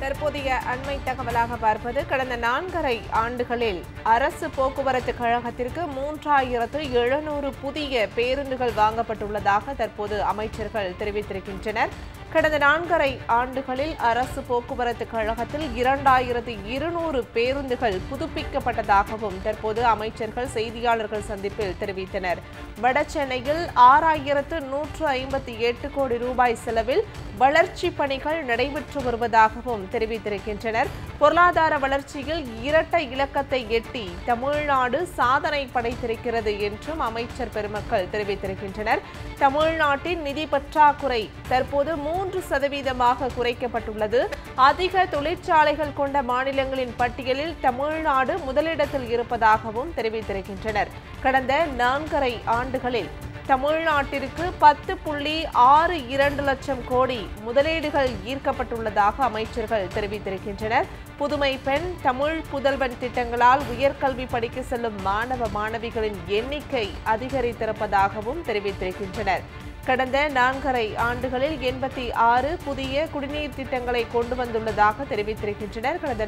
தற்போதைய அண்மை தகவலாக பார்ப்பது கடந்த 4.5 ஆண்டுகளில் அரசு போக்குவரத்து கழகத்திற்கு 3700 புதிய பேருந்துகள் வாங்கப்பட்டுள்ளதாக தற்போது அமைச்சர்கள் தெரிவித்திருக்கின்றனர். கடந்த 4.5 ஆண்டுகளில் அரசு போக்குவரத்து கழகத்தில் 2200 பேருந்துகள் புதுப்பிக்கப்பட்டதாகவும் தற்போது அமைச்சர்கள் செய்தியாளர்கள் சந்திப்பில் தெரிவித்தனர். வடசென்னையில் 6158 கோடி ரூபாய் செலவில் வளர்ச்சி பணிகள் நடைபெற்று வருவதாகவும் தெரிவித்திருக்கின்றனர். பொருளாதார வளர்ச்சியில் இரட்டை இலக்கத்தை எட்டி தமிழ்நாடு சாதனை படைத்திருக்கிறது என்றும் அமைச்சர் பெருமக்கள் தெரிவித்திருக்கின்றனர். தமிழ்நாட்டின் நிதி பற்றாக்குறை தற்போது 3% குறைக்கப்பட்டுள்ளது. அதிக தொழிற்சாலைகள் கொண்ட மாநிலங்களின் பட்டியலில் தமிழ்நாடு முதலிடத்தில் இருப்பதாகவும் தெரிவித்திருக்கின்றனர். கடந்த 4.5 ஆண்டுகளில் தமிழ்நாட்டிற்கு 10.62 லட்சம் கோடி முதலீடுகள் ஈர்க்கப்பட்டுள்ளதாக அமைச்சர்கள் தெரிவித்திருக்கின்றனர். புதுமை பெண், தமிழ் புதல்வன் திட்டங்களால் உயர்கல்வி படிக்க செல்லும் மாணவ மாணவிகளின் எண்ணிக்கை அதிகரித்திருப்பதாகவும் தெரிவித்திருக்கின்றனர். கடந்த 4.5 ஆண்டுகளில் 86 புதிய குடிநீர் திட்டங்களை கொண்டு வந்துள்ளதாக தெரிவித்திருக்கின்றனர். கடந்த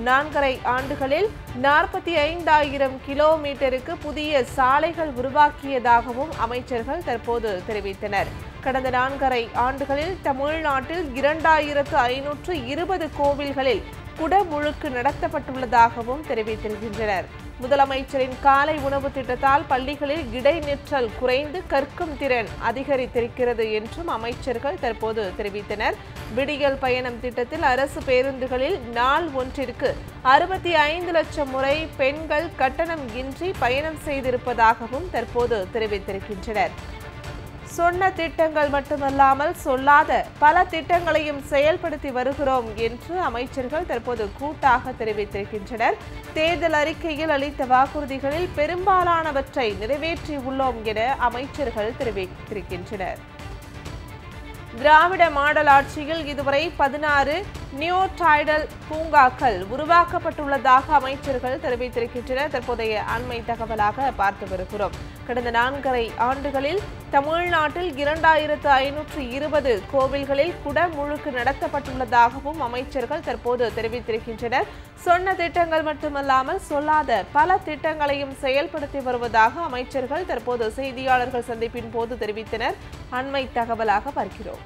4.5 ஆண்டுகளில் 45,000 கிலோமீட்டருக்கு புதிய சாலைகள் உருவாக்கியதாகவும் அமைச்சர்கள் தற்போது தெரிவித்தனர். கடந்த 4.5 ஆண்டுகளில் தமிழ்நாட்டில் 2520 கோவில்களில் குடமுழுக்கு நடத்தப்பட்டுள்ளதாகவும் தெரிவித்திருக்கின்றனர். முதலமைச்சரின் காலை உணவு திட்டத்தால் பள்ளிகளில் இடைநிற்றல் குறைந்து கற்கும் திறன் அதிகரித்திருக்கிறது என்றும் அமைச்சர்கள் தற்போது தெரிவித்தனர். விடியல் பயணம் திட்டத்தில் அரசு பேருந்துகளில் நாள் ஒன்றிற்கு 65 லட்சம் முறை பெண்கள் கட்டணம் இன்றி பயணம் செய்திருப்பதாகவும் தற்போது தெரிவித்திருக்கின்றனர். சொன்ன திட்டங்கள் மட்டுமல்லாமல் சொல்லாத பல திட்டங்களையும் செயல்படுத்தி வருகிறோம் என்று அமைச்சர்கள் தற்போது கூட்டாக தெரிவித்திருக்கின்றனர். தேர்தல் அறிக்கையில் அளித்த வாக்குறுதிகளில் பெரும்பாலானவற்றை நிறைவேற்றியுள்ளோம் என அமைச்சர்கள் தெரிவித்திருக்கின்றனர். திராவிட மாடல் ஆட்சியில் இதுவரை 16 நியோ டைடல் பூங்காக்கள் உருவாக்கப்பட்டுள்ளதாக அமைச்சர்கள் தெரிவித்திருக்கின்றனர். தற்போதைய அண்மை தகவலாக பார்த்து வருகிறோம். கடந்த 4.5 ஆண்டுகளில் தமிழ்நாட்டில் 2520 கோவில்களில் குடமுழுக்கு நடத்தப்பட்டுள்ளதாகவும் அமைச்சர்கள் தற்போது தெரிவித்திருக்கின்றனர். சொன்ன திட்டங்கள் மட்டுமல்லாமல் சொல்லாத பல திட்டங்களையும் செயல்படுத்தி வருவதாக அமைச்சர்கள் தற்போது செய்தியாளர்கள் சந்திப்பின் போது தெரிவித்தனர். அண்மை தகவலாக பார்க்கிறோம்.